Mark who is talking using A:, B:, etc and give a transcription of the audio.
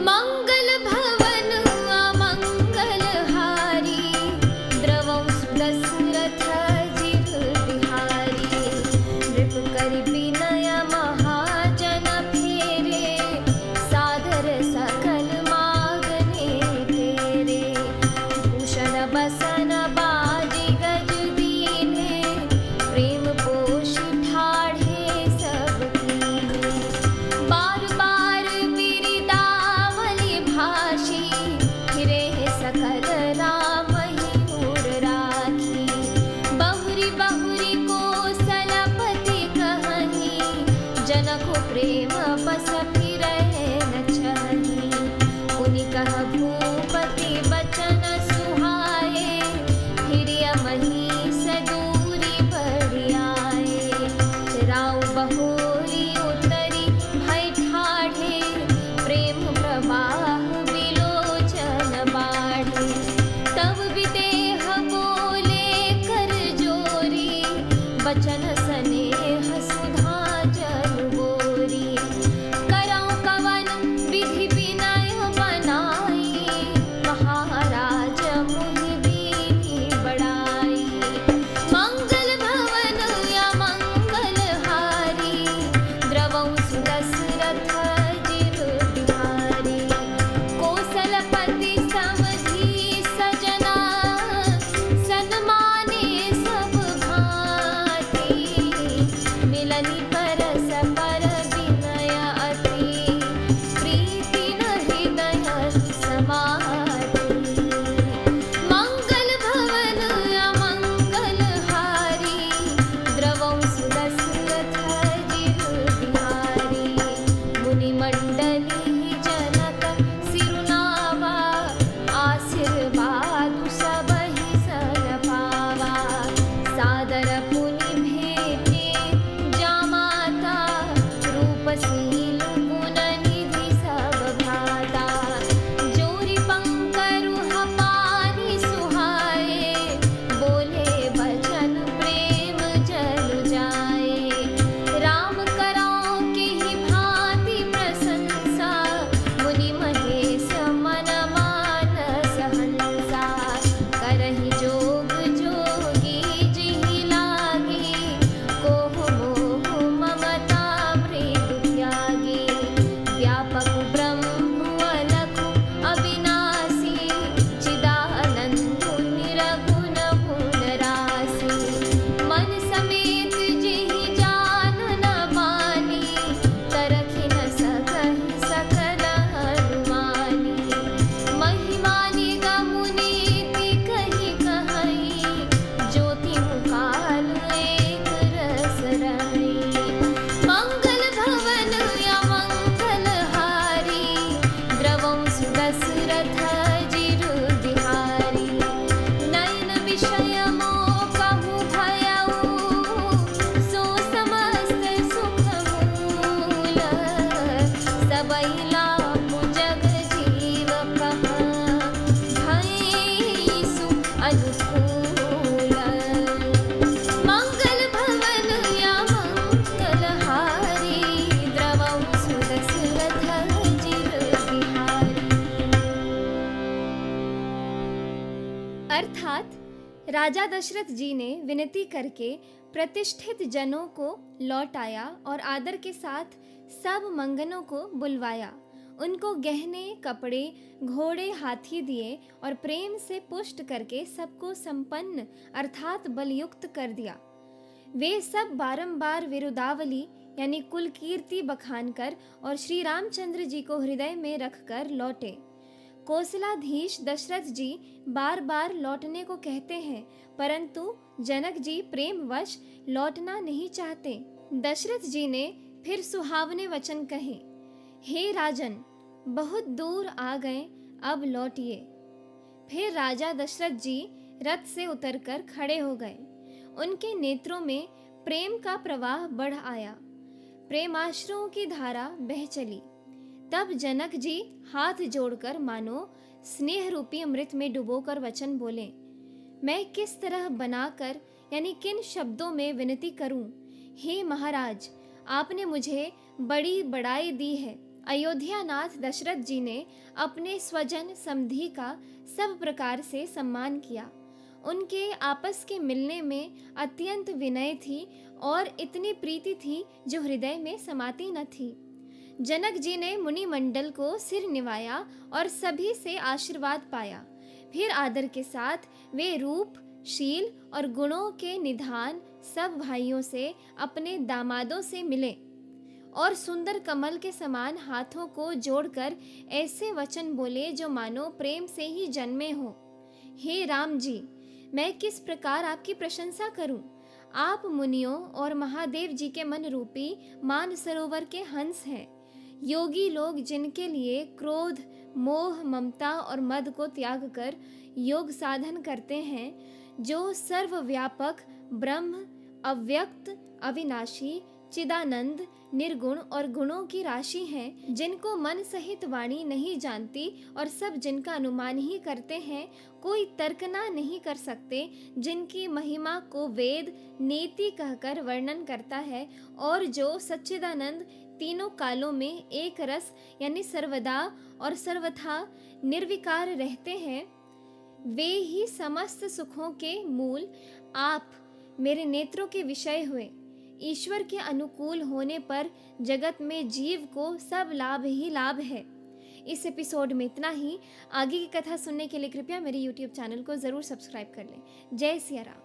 A: मंगल भवन अमंगल हारी, द्रवं सुदशरथ जिर बिहारी। नृप करि विनय महाजन फेरे, सादर सकल मागने तेरे। भूषण बसन बाजी गज दीने, प्रेम पोष ठाढ़े सब कीने। बार बार बिरदावली भाषी, फिरे सकल राम ही नूर राखी। बहुरी बहुरी कोसलपति कहनी, जनक प्रेम बस फिरै न चाही। मुनि कह भूपति बचन सुहाए, फिरिय महीस दूरी बढ़ि आए। राउ बहोरी उतरी भय ठाढ़े, प्रेम प्रवाह विलोचन बाढ़े। तब विदेह बोले कर जोरी, बचन स्नेह सुधा जल बोरी। करौ कवन विधि विनय बनाई, महाराज मुनि दीनी बड़ाई। मंगल भवन अमंगल हारी, द्रवं सुदशरथ जिर बिहारी। कौसलपति समधि सजना, सन्माने सब भांति। मिलनि परस पर विनय अति, प्रीति न हृदय समाति। मंगल भवन अमंगल हारी, द्रवं सुदशरथ जिर बिहारी। मुनि मंडली जनक सिरुनावा, आशीर्वाद सबहि सन पावा। सादर पुनि भेटे जामाता, रूपशील गुण निधि सब भ्राता। जोरि पंकरुह पानि सुहाए, बोले बचन प्रेम जल जाए। राम करौ केहि भांति प्रशंसा, मुनि महेश मन मानस हंसा। करहि जोग जोगी जिहि लागी, कोह मोह ममता मृदु त्यागी। व्यापक ब्रह्म अलखु अविनाशी, चिदानंद निरगुण गुण राशि। मन समेत जिहि जान न मानी, तरखि न सकहि सकल हनुमानी। महिमा निगम नीति कहि कहीं, ज्योति मुकाल एक रस रही। मंगल भवन अमंगल हारी, द्रवं सुदशरथ जिर बिहारी। नयन विषय मोह कहु भयउ, सो समस्त सुख मूल। सबहि लाभु जग जीव कहा, भयसु अनुकूल। मंगल भवन अमंगल हारी, द्रवं सुदशरथ जिर बिहारी। अर्थात राजा दशरथ जी ने विनती करके प्रतिष्ठित जनों को लौटाया और आदर के साथ सब मंगनों को बुलवाया। उनको गहने कपड़े घोड़े हाथी दिए और प्रेम से पुष्ट करके सबको संपन्न अर्थात बलयुक्त कर दिया। वे सब बारंबार विरुदावली यानी कुल कीर्ति बखान कर और श्री रामचंद्र जी को हृदय में रखकर लौटे। कौशलाधीश दशरथ जी बार बार लौटने को कहते हैं, परंतु जनक जी प्रेमवश लौटना नहीं चाहते। दशरथ जी ने फिर सुहावने वचन कहे, हे राजन, बहुत दूर आ गए, अब लौटिए। फिर राजा दशरथ जी रथ से उतरकर खड़े हो गए। उनके नेत्रों में प्रेम का प्रवाह बढ़ आया, प्रेमाश्रुओं की धारा बह चली। तब जनक जी हाथ जोड़कर मानो स्नेह रूपी अमृत में डुबोकर वचन बोले, मैं किस तरह बनाकर यानी किन शब्दों में विनती करूं। हे महाराज, आपने मुझे बड़ी बड़ाई दी है, अयोध्यानाथ दशरथ जी ने अपने स्वजन समधी का सब प्रकार से सम्मान किया। उनके आपस के मिलने में अत्यंत विनय थी और इतनी प्रीति थी जो हृदय में समाती न थी। जनक जी ने मुनि मंडल को सिर निवाया और सभी से आशीर्वाद पाया। फिर आदर के साथ वे रूप, शील और गुणों के निधान सब भाइयों से, अपने दामादों से मिले और सुंदर कमल के समान हाथों को जोड़कर ऐसे वचन बोले जो मानो प्रेम से ही जन्मे हो। हे राम जी, मैं किस प्रकार आपकी प्रशंसा करूं? आप मुनियों और महादेव जी के मन रूपी मान सरोवर के हंस हैं। योगी लोग जिनके लिए क्रोध, मोह, ममता और मद को त्याग कर योग साधन करते हैं, जो सर्वव्यापक ब्रह्म, अव्यक्त, अविनाशी, चिदानंद, निर्गुण और गुणों की राशि हैं, जिनको मन सहित वाणी नहीं जानती और सब जिनका अनुमान ही करते हैं, कोई तर्कना नहीं कर सकते, जिनकी महिमा को वेद नेति कहकर वर्णन करता है और जो सच्चिदानंद तीनों कालों में एक रस यानी सर्वदा और सर्वथा निर्विकार रहते हैं, वे ही समस्त सुखों के मूल आप मेरे नेत्रों के विषय हुए। ईश्वर के अनुकूल होने पर जगत में जीव को सब लाभ ही लाभ है। इस एपिसोड में इतना ही। आगे की कथा सुनने के लिए कृपया मेरे YouTube चैनल को ज़रूर सब्सक्राइब कर लें। जय सिया राम।